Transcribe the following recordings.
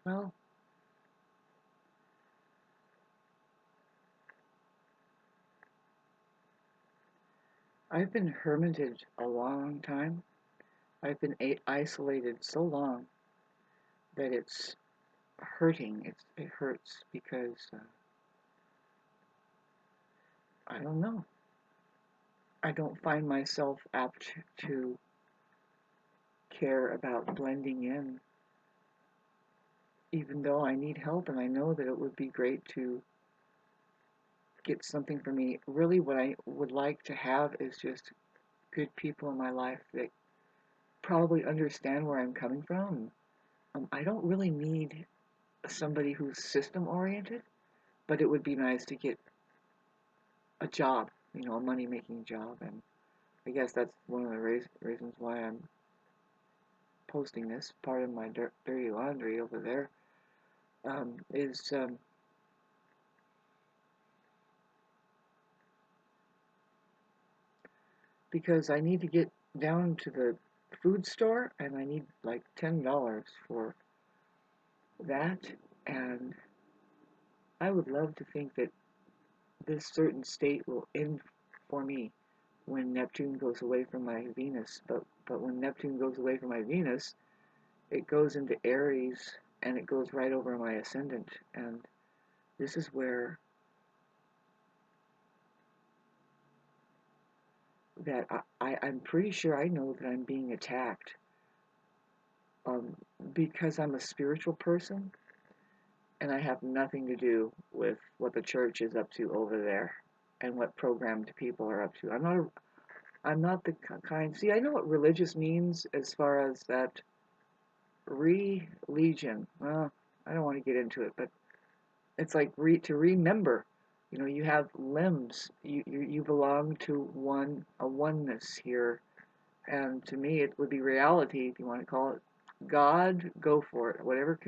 Well, I've been hermited a long time. I've been isolated so long that it's hurting. It hurts because I don't know. I don't find myself apt to care about blending in, even though I need help and I know that it would be great to get something for me. Really, what I would like to have is just good people in my life that probably understand where I'm coming from. I don't really need somebody who's system oriented, but it would be nice to get a job, a money making job. And I guess that's one of the reasons why I'm posting this. Part of my dirty laundry over there is because I need to get down to the food store and I need like $10 for that. And I would love to think that this certain state will end for me when Neptune goes away from my Venus. But when Neptune goes away from my Venus, it goes into Aries and it goes right over my ascendant. And this is where that I'm pretty sure I know that I'm being attacked um, because I'm a spiritual person and I have nothing to do with what the church is up to over there and what programmed people are up to. I'm not the kind. See, I know what religious means as far as that religion. Well, I don't want to get into it, but it's like to remember. You have limbs. You belong to a oneness here, and to me, it would be reality if you want to call it God. Go for it. Whatever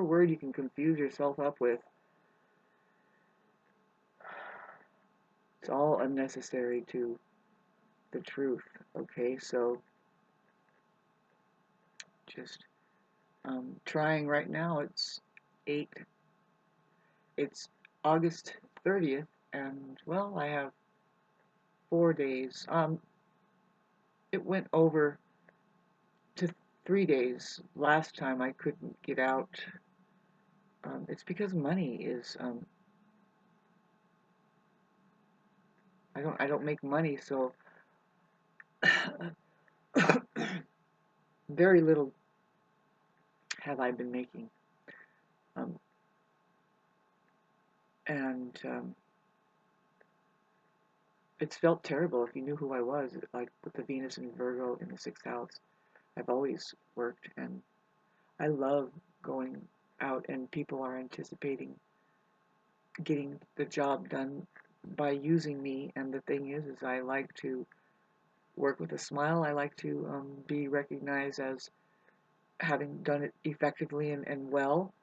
word you can confuse yourself up with, it's all unnecessary to the truth. Okay, so just trying right now. Eight. It's August 30th, and well, I have 4 days. It went over to 3 days. Last time I couldn't get out. It's because money is. I don't make money, so very little have I been making. Um, and it's felt terrible if you knew who I was, like with the Venus and Virgo in the sixth house. I've always worked, and I love going out, and people are anticipating getting the job done by using me. And the thing is I like to work with a smile. I like to be recognized as having done it effectively and well.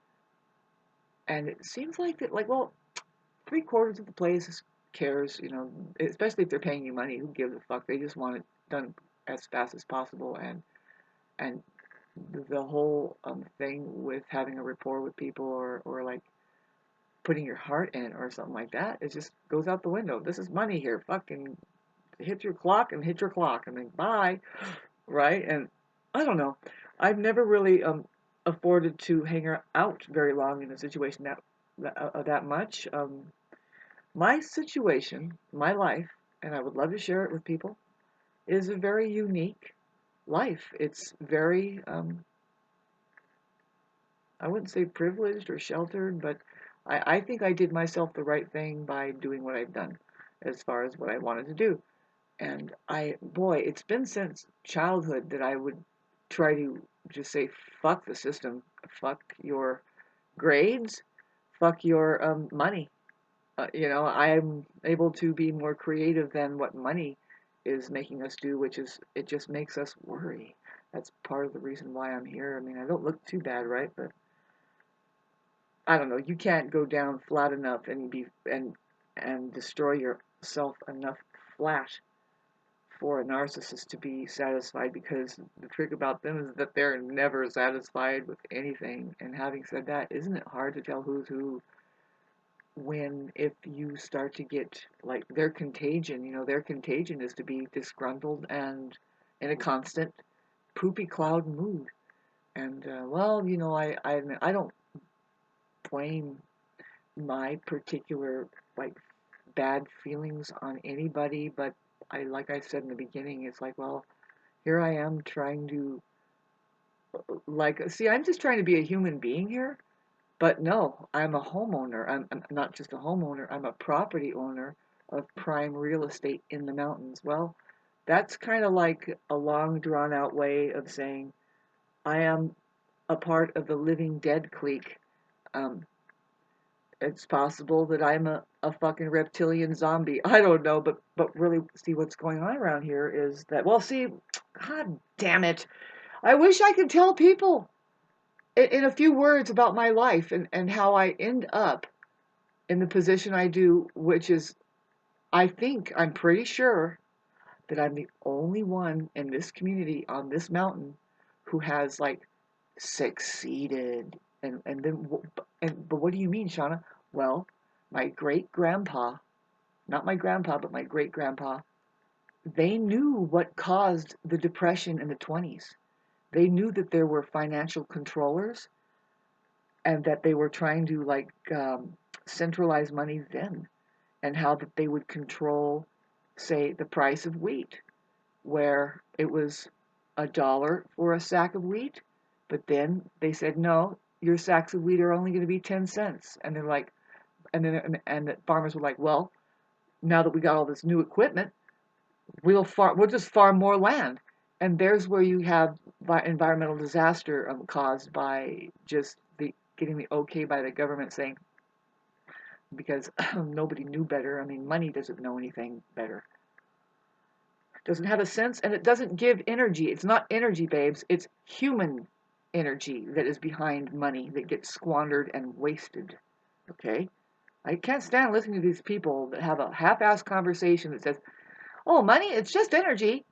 And it seems like that, like, well, 3/4 of the place cares, especially if they're paying you money. Who gives a fuck? They just want it done as fast as possible. And the whole thing with having a rapport with people or like putting your heart in it or something like that, it just goes out the window. This is money here. Fucking hit your clock and hit your clock and then bye, right? And I don't know. I've never really afforded to hang out very long in a situation that much. My situation, my life, and I would love to share it with people, is a very unique life. It's very, I wouldn't say privileged or sheltered, but I think I did myself the right thing by doing what I've done as far as what I wanted to do. And boy, it's been since childhood that I would try to just say, fuck the system, fuck your grades, fuck your money. I'm able to be more creative than what money is making us do, which is it just makes us worry. That's part of the reason why I'm here. I mean, I don't look too bad, right? But I don't know. You can't go down flat enough and destroy yourself enough flat for a narcissist to be satisfied, because the trick about them is that they're never satisfied with anything. And having said that, isn't it hard to tell who's who when if you start to get like their contagion? Their contagion is to be disgruntled and in a constant poopy cloud mood. And well, I admit I don't blame my particular like bad feelings on anybody, but like I said in the beginning, it's like, well, here I am trying to see, I'm just trying to be a human being here, but no, I'm a homeowner. I'm not just a homeowner, I'm a property owner of prime real estate in the mountains. Well, that's kind of like a long drawn out way of saying I am a part of the living dead clique. Um, it's possible that I'm a fucking reptilian zombie. I don't know, but really, see, what's going on around here is that, well, see, god damn it, I wish I could tell people in a few words about my life and how I end up in the position I do, which is, I'm pretty sure that I'm the only one in this community on this mountain who has like succeeded. But what do you mean, Shauna? Well, my great grandpa, not my grandpa, but my great grandpa, they knew what caused the depression in the 20s. They knew that there were financial controllers and that they were trying to centralize money then, and how that they would control, say, the price of wheat, where it was $1 for a sack of wheat, but then they said, no, your sacks of wheat are only going to be 10 cents. And they're like, and the farmers were like, well, now that we got all this new equipment, we'll just farm more land. And there's where you have environmental disaster caused by just getting the okay by the government saying, because nobody knew better. I mean, money doesn't know anything better. Doesn't have a sense, and it doesn't give energy. It's not energy, babes. It's human energy that is behind money that gets squandered and wasted. Okay? I can't stand listening to these people that have a half-assed conversation that says, oh, money, it's just energy.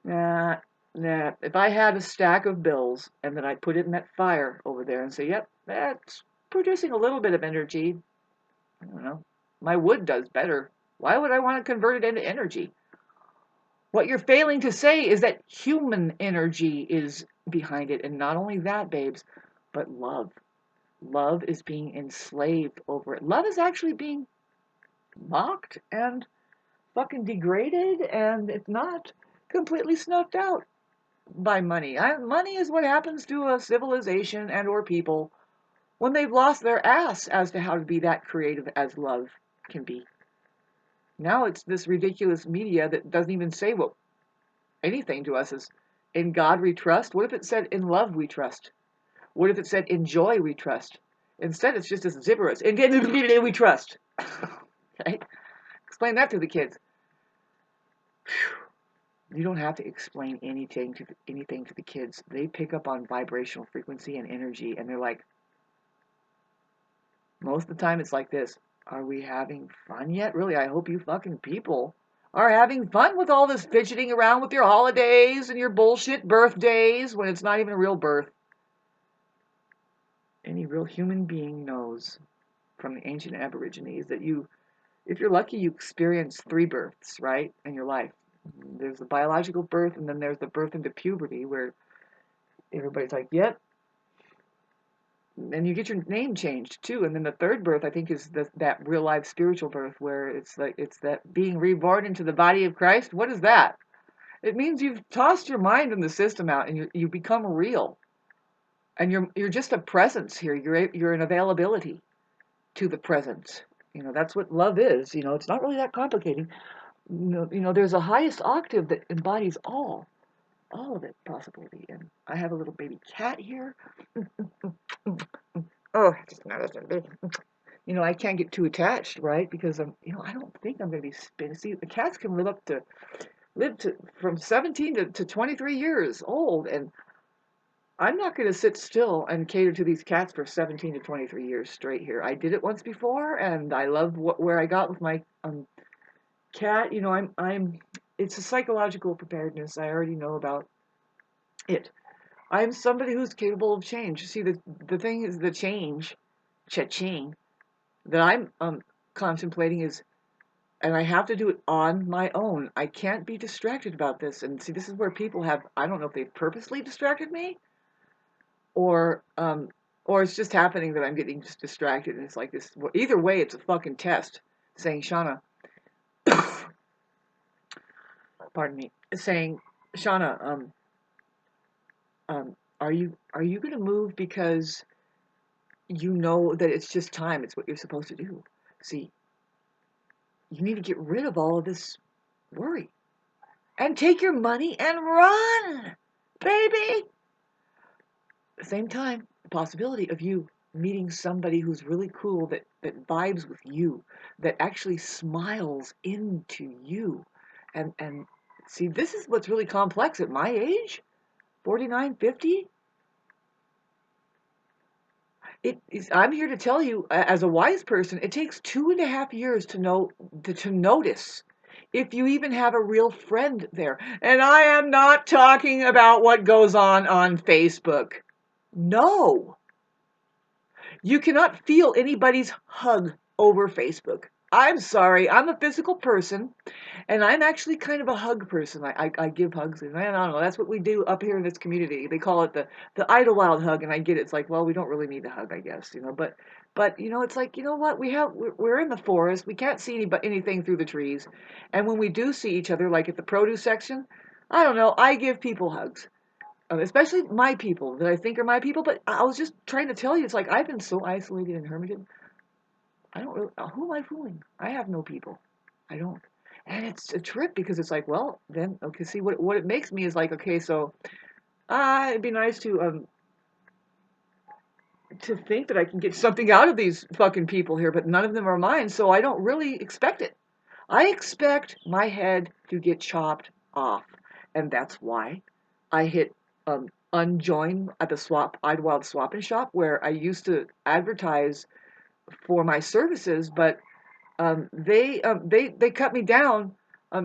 Nah. If I had a stack of bills and then I put it in that fire over there and say, yep, that's producing a little bit of energy, I don't know, my wood does better. Why would I want to convert it into energy? What you're failing to say is that human energy is behind it. And not only that, babes, but love. Love is being enslaved over it. Love is actually being mocked and fucking degraded, and it's not completely snuffed out by money. Money is what happens to a civilization and or people when they've lost their ass as to how to be that creative as love can be. Now it's this ridiculous media that doesn't even say what anything to us is in God we trust. What if it said in love we trust? What if it said in joy we trust? Instead, it's just as gibberish. In we trust. Okay? Explain that to the kids. You don't have to explain anything to the kids. They pick up on vibrational frequency and energy, and they're like, most of the time it's like this. Are we having fun yet? Really, I hope you fucking people are having fun with all this fidgeting around with your holidays and your bullshit birthdays when it's not even a real birth. Any real human being knows from the ancient Aborigines that if you're lucky, you experience 3 births, right, in your life. There's the biological birth, and then there's the birth into puberty, where everybody's like, yep. And you get your name changed, too. And then the 3rd birth, I think, is that real life spiritual birth, where it's that being reborn into the body of Christ. What is that? It means you've tossed your mind and the system out, and you become real. And you're just a presence here. You're an availability to the present. That's what love is. It's not really that complicated. There's a highest octave that embodies all of it possibility. And I have a little baby cat here. Oh, I can't get too attached, right? Because I don't think I'm going to be spinning. See, the cats can live to from 17 to 23 years old, and I'm not going to sit still and cater to these cats for 17 to 23 years straight here. I did it once before, and I love where I got with my Cat, it's a psychological preparedness. I already know about it. I'm somebody who's capable of change. See, the thing is the change, cha-ching, that I'm contemplating is, and I have to do it on my own. I can't be distracted about this. And see, this is where people have, I don't know if they've purposely distracted me or um or it's just happening that I'm getting just distracted and it's like this. Well, either way, it's a fucking test saying, Shauna, pardon me, saying, Shauna, are you gonna move because you know that it's just time, it's what you're supposed to do. See, you need to get rid of all of this worry and take your money and run, baby. At the same time, the possibility of you meeting somebody who's really cool, that vibes with you, that actually smiles into you. And see, this is what's really complex at my age, 49, 50. I'm here to tell you, as a wise person, it takes 2.5 years to notice if you even have a real friend there. And I am not talking about what goes on Facebook. No, you cannot feel anybody's hug over Facebook. I'm sorry, I'm a physical person. And I'm actually kind of a hug person. I give hugs, and I don't know. That's what we do up here in this community. They call it the Idlewild hug, and I get it. It's like, well, we don't really need the hug, I guess, But it's like, you know what? We're in the forest. We can't see anything through the trees, and when we do see each other, like at the produce section, I don't know. I give people hugs, especially my people that I think are my people. But I was just trying to tell you, it's like I've been so isolated and hermited. I don't really. Who am I fooling? I have no people. I don't. And it's a trip because it's like, well, then okay. See what it makes me is like, okay, so it'd be nice to think that I can get something out of these fucking people here, but none of them are mine, so I don't really expect it. I expect my head to get chopped off, and that's why I hit unjoin at the Idlewild Swap and Shop where I used to advertise for my services, but they cut me down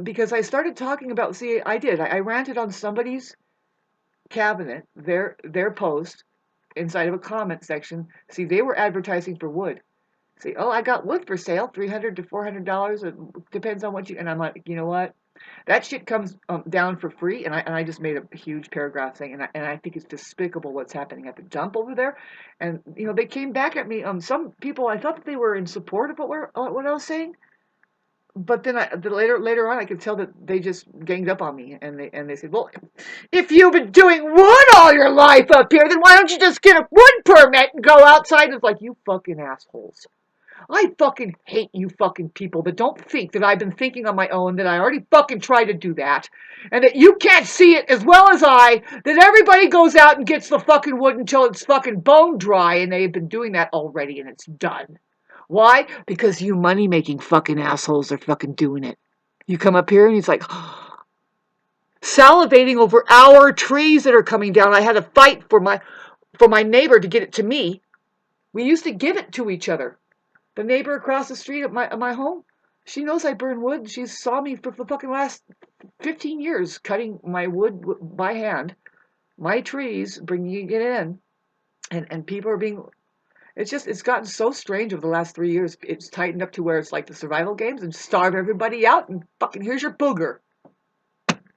because I started talking about. See, I ranted on somebody's cabinet, their post inside of a comment section. See, they were advertising for wood. See, oh, I got wood for sale, $300 to $400. It depends on what you. And I'm like, you know what? That shit comes down for free, and I just made a huge paragraph saying, and I think it's despicable what's happening at the dump over there, and they came back at me. Some people, I thought that they were in support of what I was saying, but then later on I could tell that they just ganged up on me, and they said, well, if you've been doing wood all your life up here, then why don't you just get a wood permit and go outside? It's like, you fucking assholes. I fucking hate you fucking people that don't think that I've been thinking on my own, that I already fucking tried to do that, and that you can't see it as well as I, that everybody goes out and gets the fucking wood until it's fucking bone dry, and they've been doing that already, and it's done. Why? Because you money-making fucking assholes are fucking doing it. You come up here and he's like, salivating over our trees that are coming down. I had a fight for my neighbor to get it to me. We used to give it to each other. The neighbor across the street at my home, she knows I burn wood. She saw me for the fucking last 15 years cutting my wood by hand, my trees, bringing it in, and people are being. It's gotten so strange over the last 3 years. It's tightened up to where it's like the survival games and starve everybody out and fucking here's your booger.